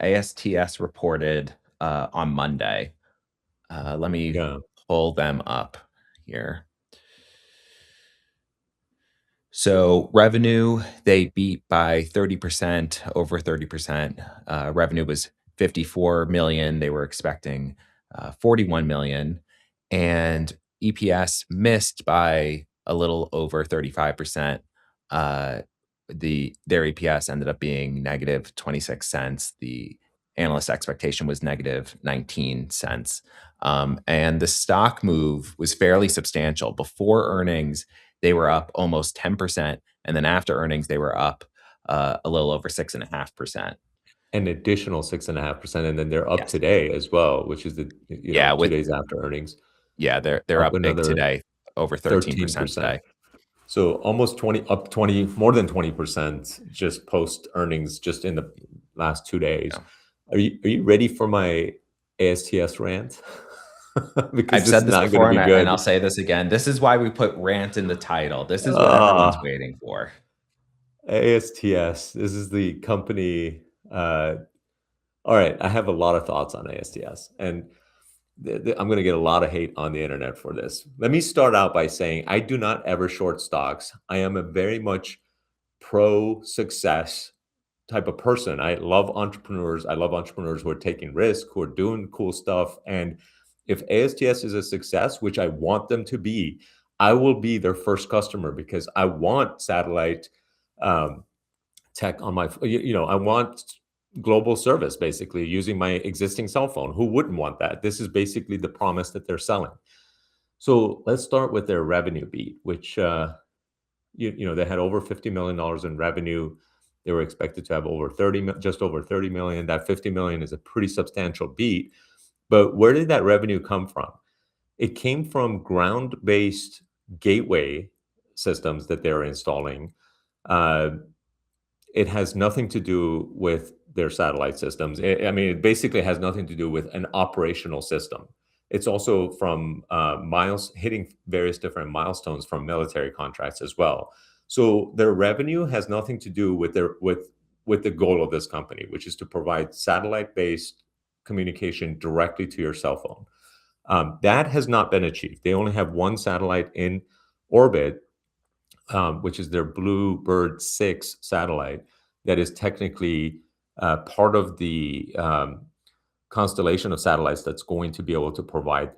ASTS reported on Monday. Let me Yeah. pull them up here. So revenue, they beat by 30%, over 30%. Revenue was 54 million. They were expecting 41 million. And EPS missed by a little over 35%. Their EPS ended up being negative 26 cents. The analyst expectation was negative 19 cents. And the stock move was fairly substantial. Before earnings, they were up almost 10%. And then after earnings, they were up a little over 6.5%. An additional 6.5%, and then they're up Yes. today as well, which is Yeah, 2 days after earnings, they're up up big another today, over 13% 13%. today. So almost 20, more than 20% just post earnings just in the last 2 days. Yeah. Are you ready for my ASTS rant? Because I've this said is this not going to before, be and good. I'll say this again. This is why we put rant in the title. This is what everyone's Ah, waiting for. ASTS. This is the company. Uh, all right, I have a lot of thoughts on ASTS, and I'm going to get a lot of hate on the internet for this. Let me start out by saying I do not ever short stocks. I am a very much pro success type of person. I love entrepreneurs. I love entrepreneurs who are taking risks, who are doing cool stuff. And if ASTS is a success, which I want them to be, I will be their first customer because I want satellite um, tech on my, I want global service basically using my existing cell phone. Who wouldn't want that? This is basically the promise that they're selling. So let's start with their revenue beat, which they had over $50 million in revenue. They were expected to have just over 30 million. That 50 million is a pretty substantial beat. But where did that revenue come from? It came from ground-based gateway systems that they're installing. Uh, it has nothing to do with their satellite systems. I mean, it basically has nothing to do with an operational system. It's also from hitting various different milestones from military contracts as well. So their revenue has nothing to do with the goal of this company, which is to provide satellite-based communication directly to your cell phone. That has not been achieved. They only have one satellite in orbit, which is their Bluebird 6 satellite, that is technically part of the constellation of satellites that's going to be able to provide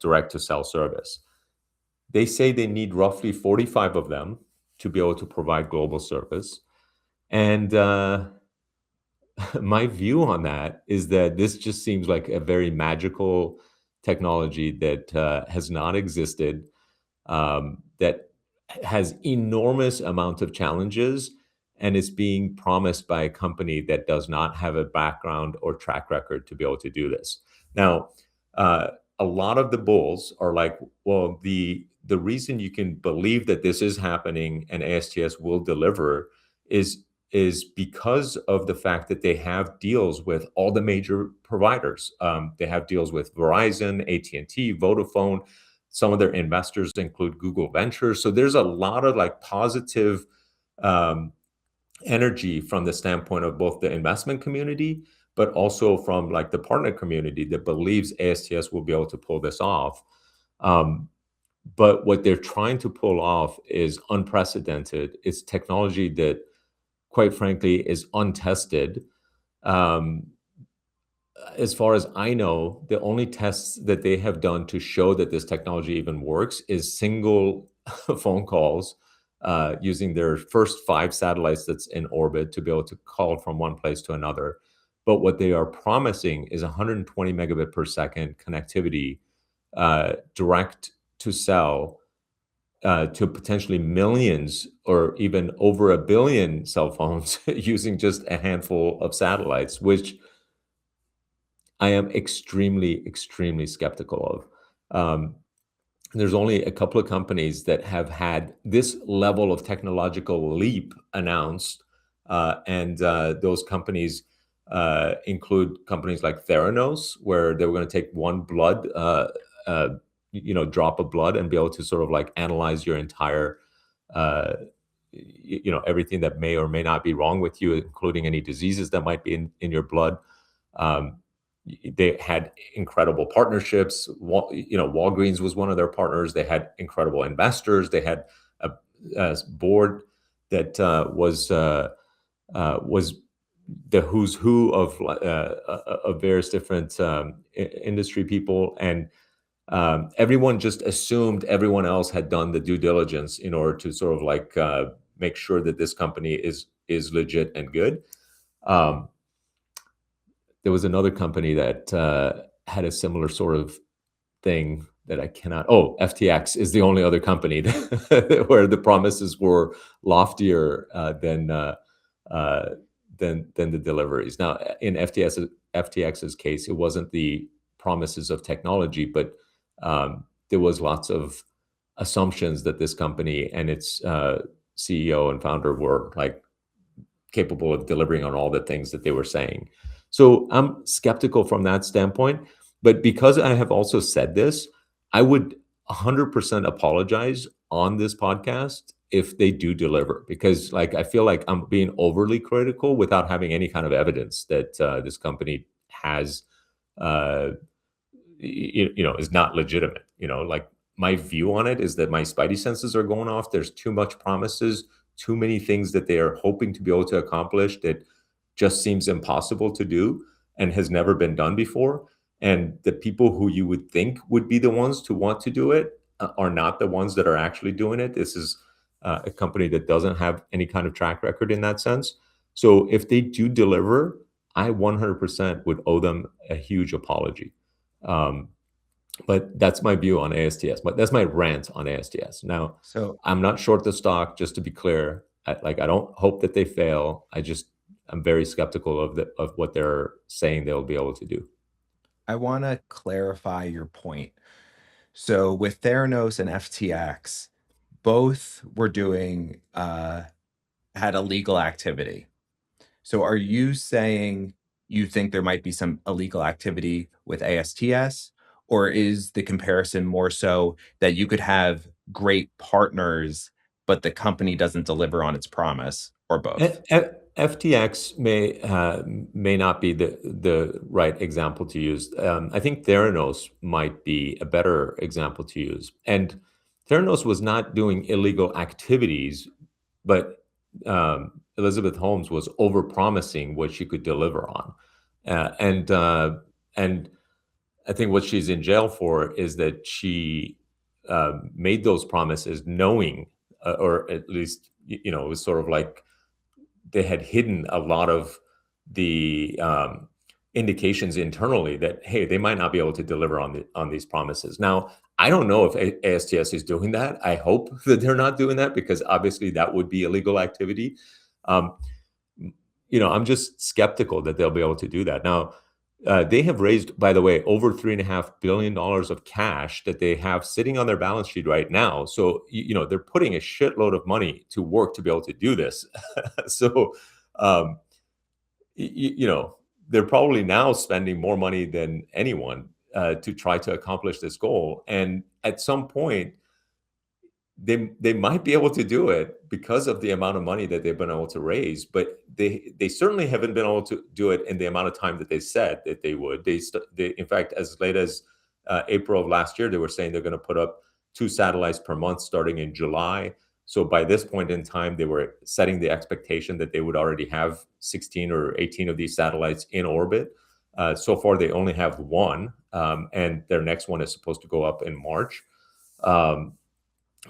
direct to cell service. They say they need roughly 45 of them to be able to provide global service. And my view on that is that this just seems like a very magical technology that has not existed, that has enormous amount of challenges, and is being promised by a company that does not have a background or track record to be able to do this. Now, a lot of the bulls are like, well, the reason you can believe that this is happening and ASTS will deliver is because of the fact that they have deals with all the major providers. They have deals with Verizon, AT&T, Vodafone. Some of their investors include Google Ventures. So there's a lot of like positive um, energy from the standpoint of both the investment community, but also from like the partner community that believes ASTS will be able to pull this off. Um, but what they're trying to pull off is unprecedented. It's technology that, quite frankly, is untested. Um, as far as I know, the only tests that they have done to show that this technology even works is single phone calls using their first 5 satellites that's in orbit to be able to call from one place to another. But what they are promising is 120 megabit per second connectivity direct to cell to potentially millions or even over a billion cell phones using just a handful of satellites, which I am extremely, extremely skeptical of. There's only a couple of companies that have had this level of technological leap announced, and those companies include companies like Theranos, where they were going to take one drop of blood and be able to sort of like analyze your entire uh, everything that may or may not be wrong with you, including any diseases that might be in your blood. Um, they had incredible partnerships. Walgreens was one of their partners. They had incredible investors. They had a board that was the who's who of various different industry people, and everyone just assumed everyone else had done the due diligence in order to sort of like make sure that this company is legit and good. There was another company that had a similar sort of thing that I cannot. Oh, FTX is the only other company where the promises were loftier than the deliveries. Now, in FTX's case, it wasn't the promises of technology, but there was lots of assumptions that this company and its CEO and founder were like capable of delivering on all the things that they were saying. So I'm skeptical from that standpoint. But because I have also said this, I would 100% apologize on this podcast if they do deliver, because like I feel like I'm being overly critical without having any kind of evidence that this company has, is not legitimate. Like my view on it is that my spidey senses are going off. There's too much promises, too many things that they are hoping to be able to accomplish that just seems impossible to do and has never been done before. And the people who you would think would be the ones to want to do it are not the ones that are actually doing it. This is a company that doesn't have any kind of track record in that sense. So if they do deliver, I 100% would owe them a huge apology. But that's my view on ASTS. But that's my rant on ASTS. Now, So I'm not short the stock, just to be clear. I don't hope that they fail. I'm very skeptical of what they're saying they'll be able to do. I want to clarify your point. So with Theranos and FTX, both were doing had illegal activity. So are you saying you think there might be some illegal activity with ASTS, or is the comparison more so that you could have great partners, but the company doesn't deliver on its promise, or both? FTX may not be the right example to use. I think Theranos might be a better example to use. And Theranos was not doing illegal activities, but Elizabeth Holmes was overpromising what she could deliver on, and I think what she's in jail for is that she made those promises knowing, or at least it was sort of like they had hidden a lot of the indications internally that, hey, they might not be able to deliver on these promises. Now, I don't know if ASTS is doing that. I hope that they're not doing that, because obviously that would be illegal activity. I'm just skeptical that they'll be able to do that. Now, they have raised, by the way, over $3.5 billion of cash that they have sitting on their balance sheet right now. So, they're putting a shitload of money to work to be able to do this. So, they're probably now spending more money than anyone to try to accomplish this goal. And at some point, they might be able to do it because of the amount of money that they've been able to raise, but they certainly haven't been able to do it in the amount of time that they said that they would. They in fact, as late as April of last year, they were saying they're going to put up 2 satellites per month starting in July. So by this point in time, they were setting the expectation that they would already have 16 or 18 of these satellites in orbit. So far, they only have one, and their next one is supposed to go up in March.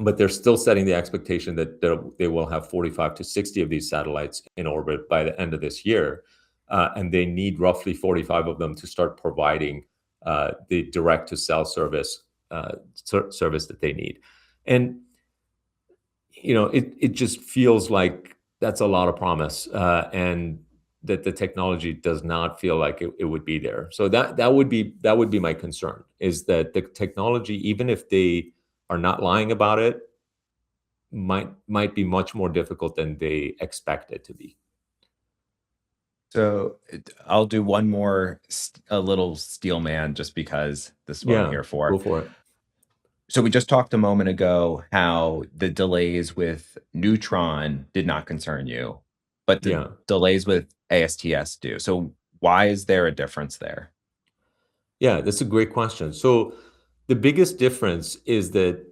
But they're still setting the expectation that they will have 45 to 60 of these satellites in orbit by the end of this year. And they need roughly 45 of them to start providing the direct-to-cell service that they need. And, it just feels like that's a lot of promise, and that the technology does not feel like it would be there. So that would be my concern, is that the technology, even if they are not lying about it, might be much more difficult than they expect it to be. So I'll do one more, a little steel man, just because this is what I'm Yeah, here for. go for it. So we just talked a moment ago how the delays with Neutron did not concern you, but the Yeah. delays with ASTS do. So why is there a difference there? Yeah, that's a great question. So the biggest difference is that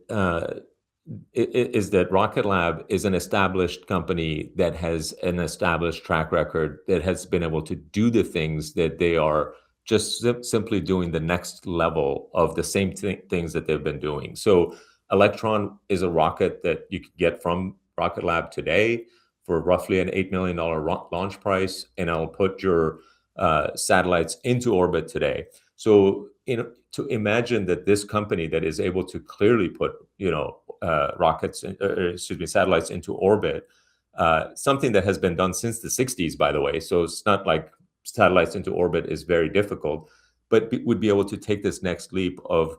is that Rocket Lab is an established company that has an established track record that has been able to do the things that they are just simply doing the next level of the same things that they've been doing. So Electron is a rocket that you could get from Rocket Lab today for roughly an $8 million launch price, and it'll put your satellites into orbit today. So, to imagine that this company that is able to clearly put, satellites into orbit, something that has been done since the 60s, by the way. So it's not like satellites into orbit is very difficult, but would be able to take this next leap of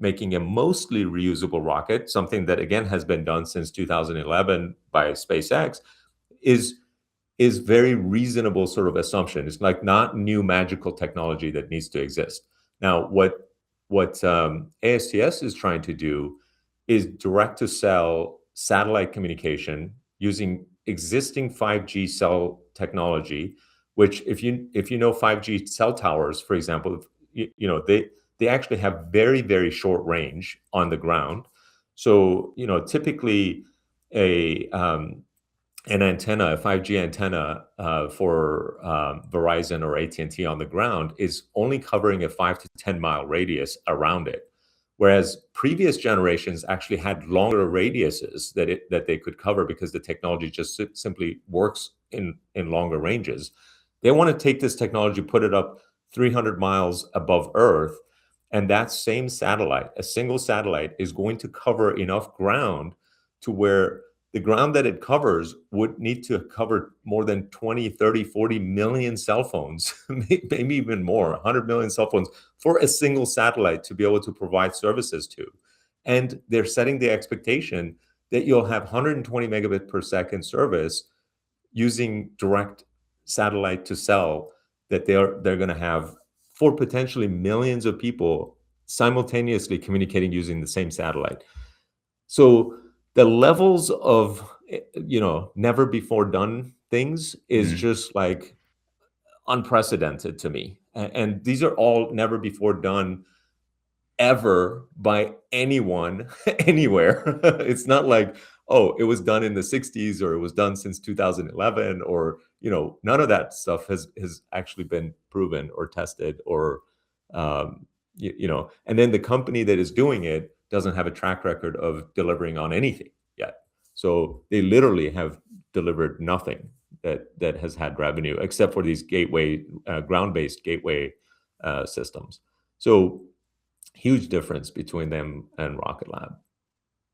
making a mostly reusable rocket, something that again has been done since 2011 by SpaceX, is is very reasonable sort of assumption. It's like not new magical technology that needs to exist. Now, what ASTS is trying to do is direct to cell satellite communication using existing 5G cell technology. Which, if you know 5G cell towers, for example, they actually have very short range on the ground. So typically a an antenna, a 5G antenna for Verizon or AT&T on the ground is only covering a 5 to 10 mile radius around it, whereas previous generations actually had longer radiuses that they could cover because the technology just simply works in longer ranges. They want to take this technology, put it up 300 miles above Earth, and that same satellite, a single satellite, is going to cover enough ground to where the ground that it covers would need to cover more than 20, 30, 40 million cell phones, maybe even more, 100 million cell phones for a single satellite to be able to provide services to. And they're setting the expectation that you'll have 120 megabit per second service using direct satellite to cell, that they're going to have for potentially millions of people simultaneously communicating using the same satellite. So the levels of never before done things is Mm. just like unprecedented to me. And these are all never before done ever by anyone anywhere. It's not like, oh, it was done in the 60s or it was done since 2011, or none of that stuff has actually been proven or tested, or and then the company that is doing it doesn't have a track record of delivering on anything yet. So they literally have delivered nothing that has had revenue except for these gateway ground-based gateway systems. So huge difference between them and Rocket Lab.